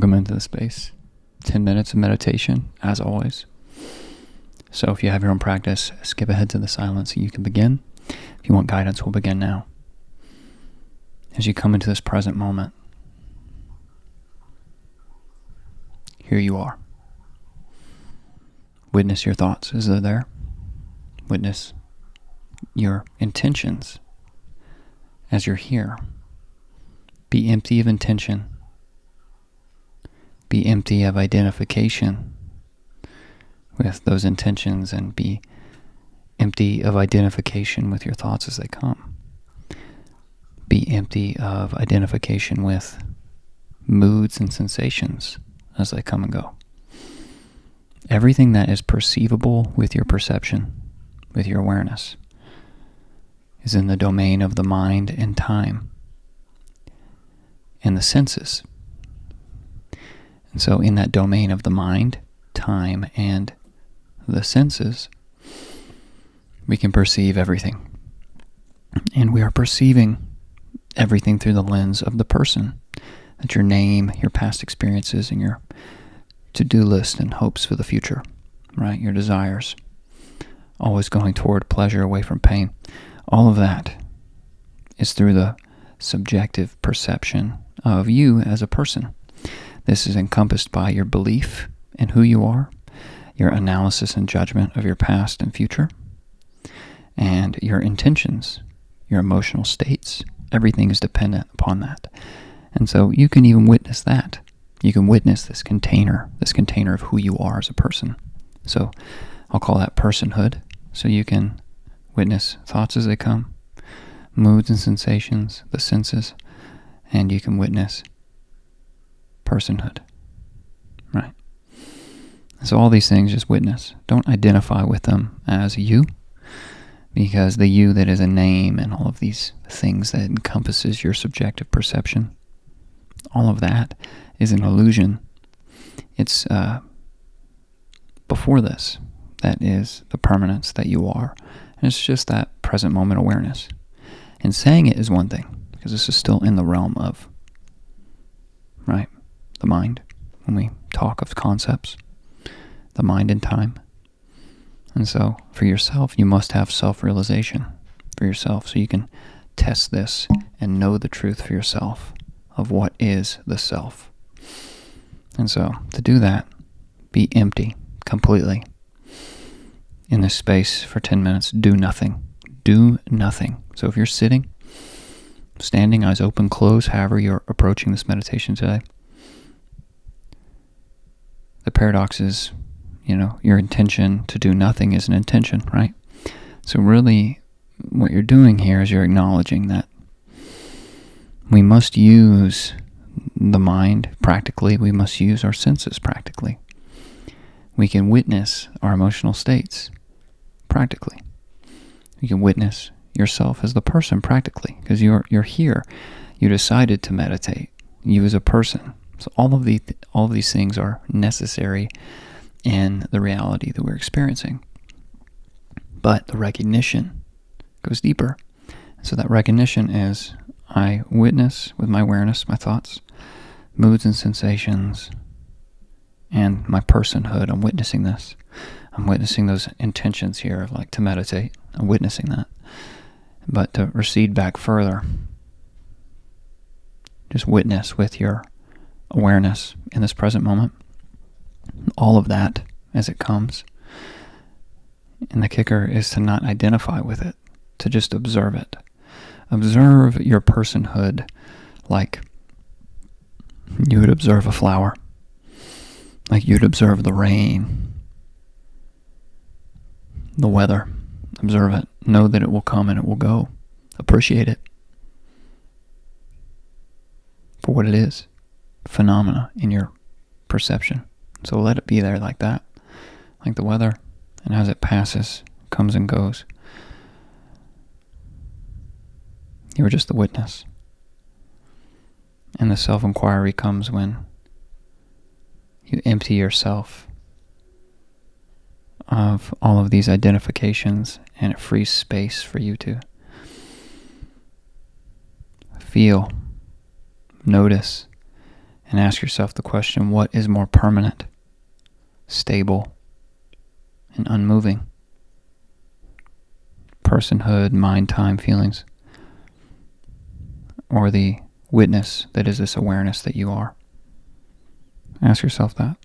Welcome into the space. 10 minutes of meditation, as always. So if you have your own practice, skip ahead to the silence and you can begin. If you want guidance, we'll begin now. As you come into this present moment, here you are. Witness your thoughts as they're there. Witness your intentions as you're here. Be empty of intention. Be empty of identification with those intentions, and be empty of identification with your thoughts as they come. Be empty of identification with moods and sensations as they come and go. Everything that is perceivable with your perception, with your awareness, is in the domain of the mind and time and the senses. And so in that domain of the mind, time, and the senses, we can perceive everything. And we are perceiving everything through the lens of the person. That's your name, your past experiences, and your to-do list and hopes for the future, right? Your desires. Always going toward pleasure, away from pain. All of that is through the subjective perception of you as a person. This is encompassed by your belief in who you are, your analysis and judgment of your past and future, and your intentions, your emotional states. Everything is dependent upon that. And so you can even witness that. You can witness this container of who you are as a person. So I'll call that personhood. So you can witness thoughts as they come, moods and sensations, the senses, and you can witness personhood, right? So all these things, just witness. Don't identify with them as you, because the you that is a name and all of these things that encompasses your subjective perception, all of that is an illusion. It's before this. That is the permanence that you are. And it's just that present moment awareness. And saying it is one thing, because this is still in the realm of, right, the mind. When we talk of concepts, the mind and time. And so for yourself, you must have self-realization for yourself, so you can test this and know the truth for yourself of what is the self. And so to do that, be empty completely in this space for 10 minutes. Do nothing. Do nothing. So if you're sitting, standing, eyes open, closed, however you're approaching this meditation today, the paradox is, your intention to do nothing is an intention, right? So really, what you're doing here is you're acknowledging that we must use the mind practically. We must use our senses practically. We can witness our emotional states practically. You can witness yourself as the person practically, because you're here. You decided to meditate. You as a person. So all of these things are necessary in the reality that we're experiencing. But the recognition goes deeper. So that recognition is, I witness with my awareness, my thoughts, moods and sensations, and my personhood. I'm witnessing this. I'm witnessing those intentions here, like to meditate. I'm witnessing that. But to recede back further, just witness with your awareness in this present moment, all of that as it comes. And the kicker is to not identify with it, to just observe it. Observe your personhood like you would observe a flower, like you'd observe the rain, the weather. Observe it. Know that it will come and it will go. Appreciate it for what it is. Phenomena in your perception. So let it be there like that, like the weather, and as it passes, comes and goes. You're just the witness. And the self-inquiry comes when you empty yourself of all of these identifications, and it frees space for you to feel, notice, And ask yourself the question, what is more permanent, stable, and unmoving? Personhood, mind, time, feelings, or the witness that is this awareness that you are? Ask yourself that.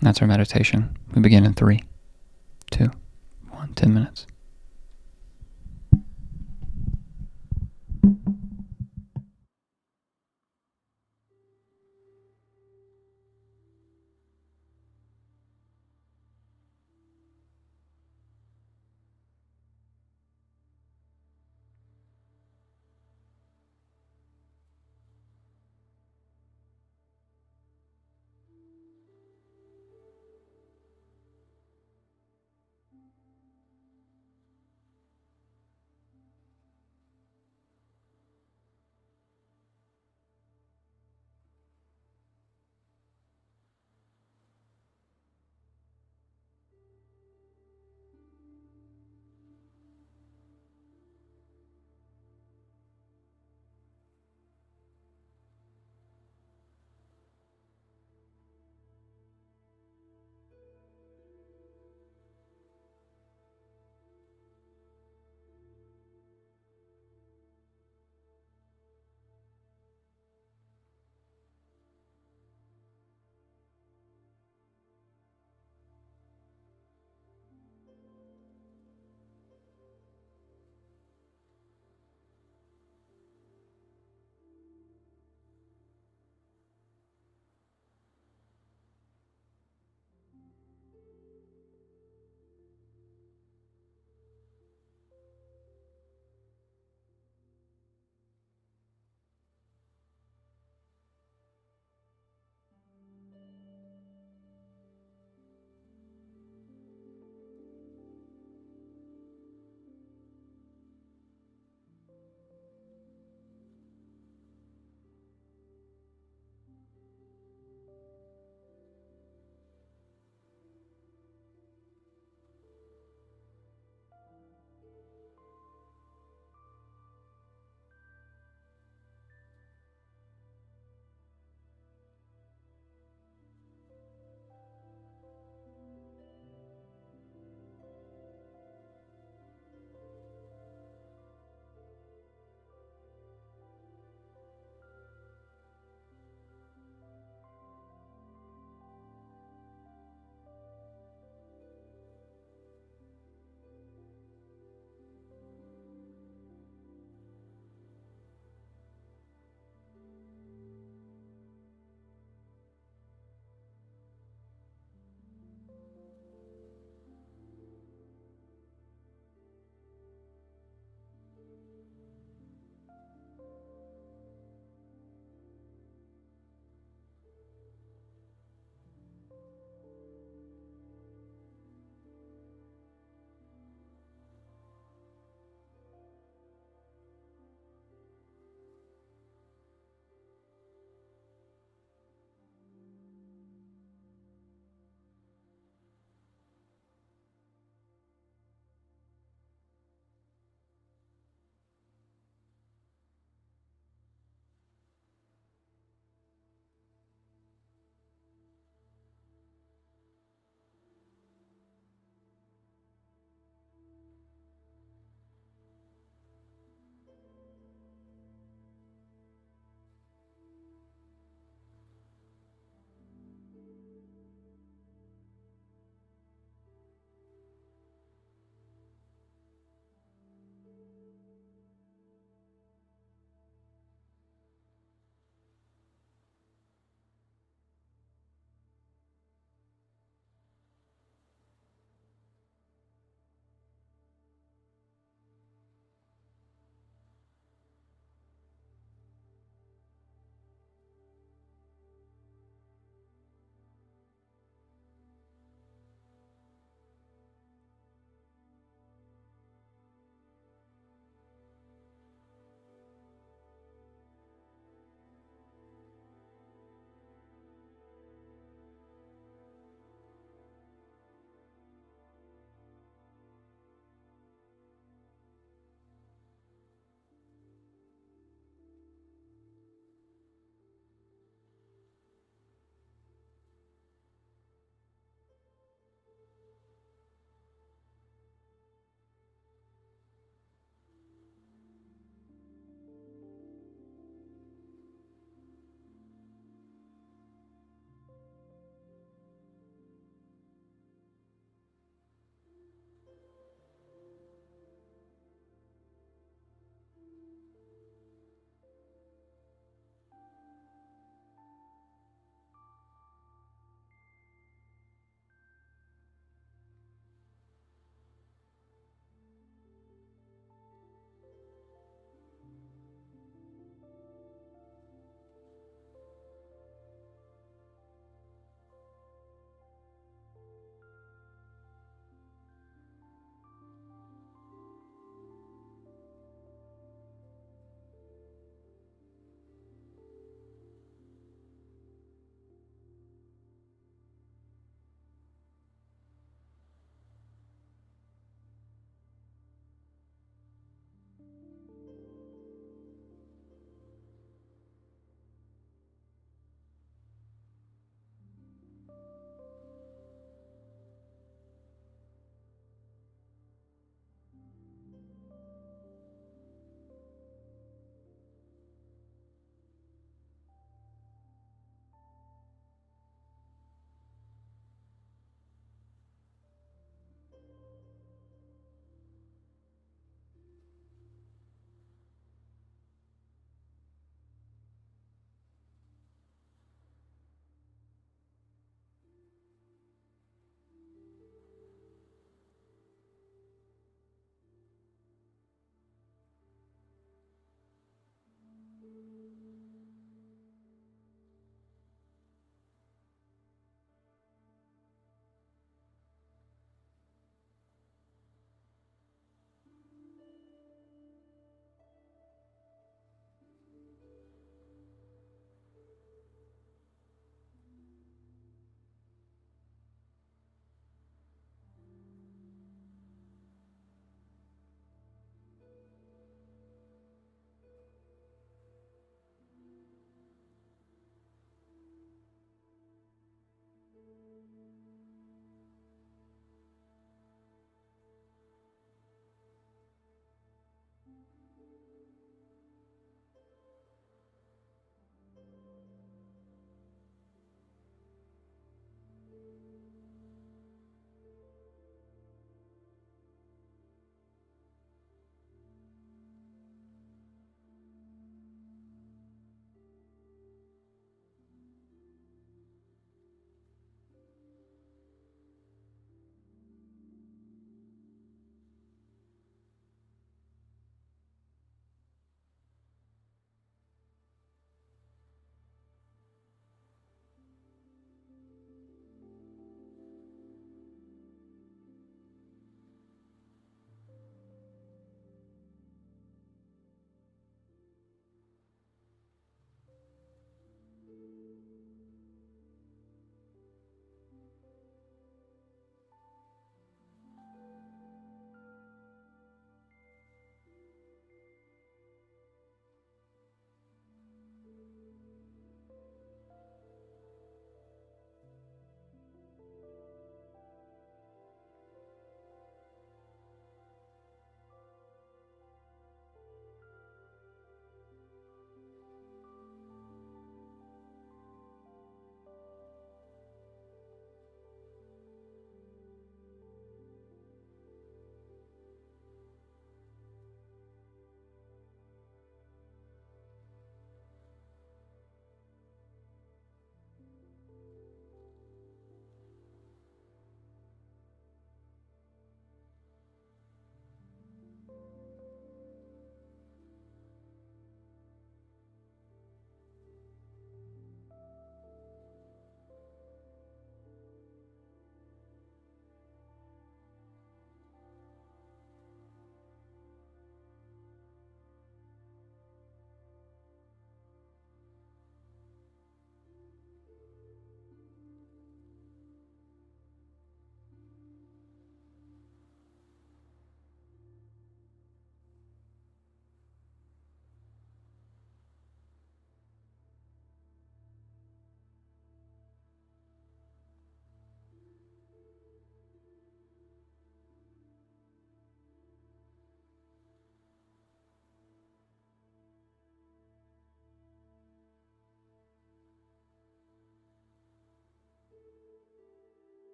That's our meditation. We begin in 3, 2, 1, 10 minutes.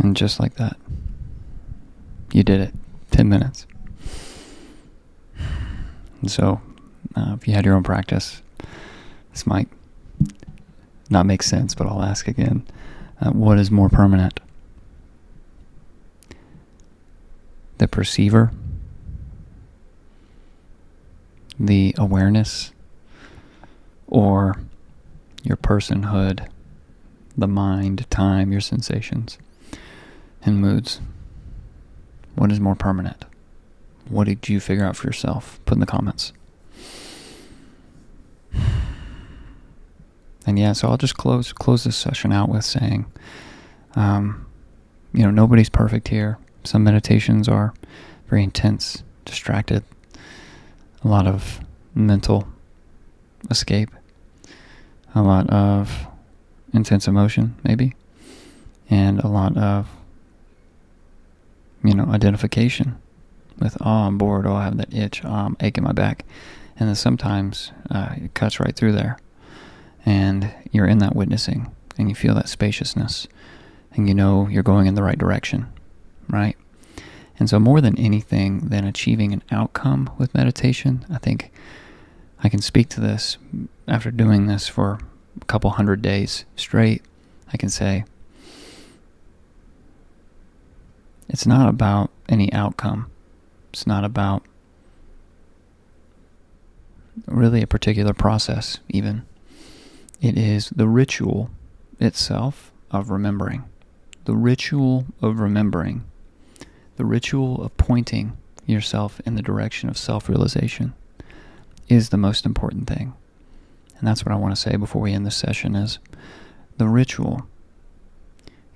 And just like that, you did it. 10 minutes. And so, if you had your own practice, this might not make sense, but I'll ask again. What is more permanent? The perceiver, the awareness, or your personhood, the mind, time, your sensations, and moods? What is more permanent? What did you figure out for yourself? Put in the comments. And yeah, so I'll just close this session out with saying, nobody's perfect here. Some meditations are very intense, distracted, a lot of mental escape, a lot of intense emotion, maybe, and a lot of, identification with, I'm bored, I have that itch, I'm aching my back. And then sometimes it cuts right through there, and you're in that witnessing, and you feel that spaciousness, and you're going in the right direction, right? And so more than anything than achieving an outcome with meditation, I think I can speak to this after doing this for a couple 100 days straight. I can say, it's not about any outcome. It's not about really a particular process even. It is the ritual itself of remembering. The ritual of remembering. The ritual of pointing yourself in the direction of self-realization is the most important thing. And that's what I want to say before we end this session is the ritual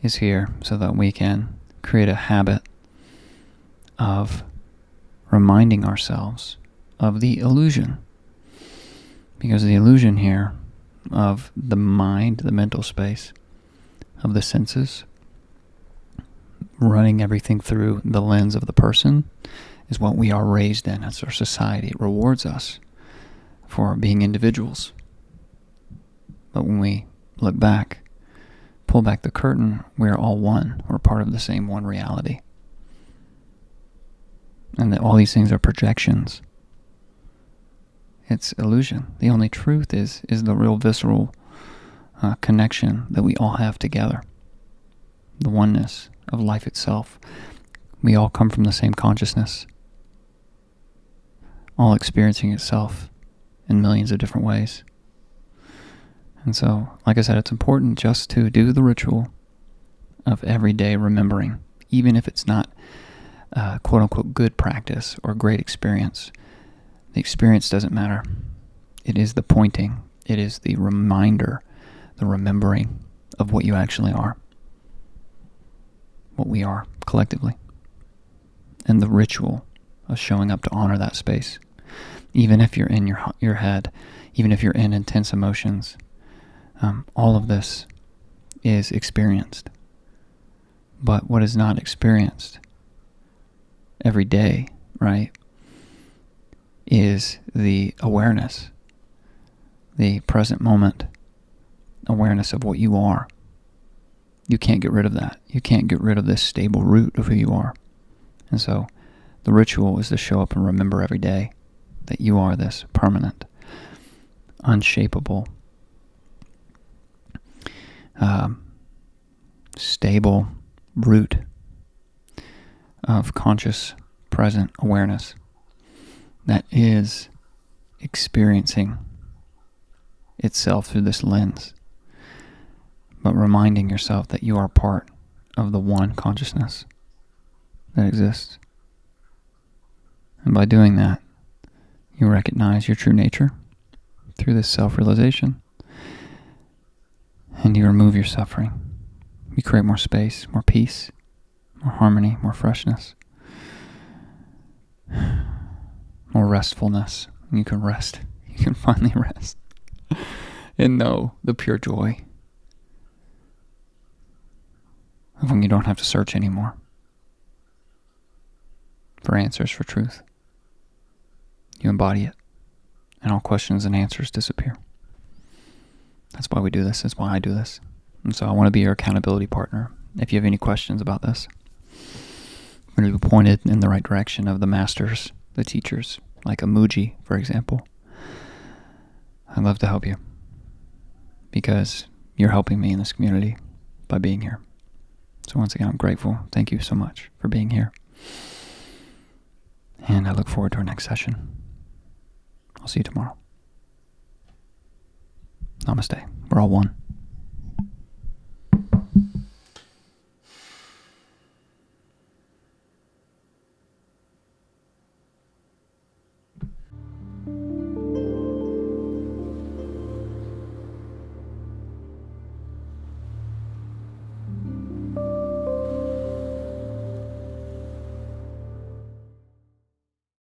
is here so that we can create a habit of reminding ourselves of the illusion. Because the illusion here of the mind, the mental space, of the senses, running everything through the lens of the person is what we are raised in. That's our society. It rewards us for being individuals. But when we look back, pull back the curtain, we're all one. We're part of the same one reality. And that all these things are projections. It's illusion. The only truth is the real visceral connection that we all have together. The oneness of life itself. We all come from the same consciousness, all experiencing itself in millions of different ways. And so, like I said, it's important just to do the ritual of everyday remembering, even if it's not quote-unquote good practice or great experience. The experience doesn't matter. It is the pointing. It is the reminder, the remembering of what you actually are. What we are collectively. And the ritual of showing up to honor that space. Even if you're in your head, even if you're in intense emotions, all of this is experienced. But what is not experienced every day, right, is the awareness, the present moment awareness of what you are. You can't get rid of that. You can't get rid of this stable root of who you are. And so the ritual is to show up and remember every day that you are this permanent, unshapable, stable root of conscious present awareness that is experiencing itself through this lens, but reminding yourself that you are part of the one consciousness that exists. And by doing that, you recognize your true nature through this self-realization, and you remove your suffering. You create more space, more peace, more harmony, more freshness, more restfulness. You can rest. You can finally rest and know the pure joy of when you don't have to search anymore for answers, for truth. You embody it, and all questions and answers disappear. That's why we do this. That's why I do this. And so I want to be your accountability partner if you have any questions about this, I'm going to be pointed in the right direction of the masters, the teachers, like a Muji, for example. I'd love to help you because you're helping me in this community by being here. So once again, I'm grateful. Thank you so much for being here. And I look forward to our next session. I'll see you tomorrow. Namaste. We're all one.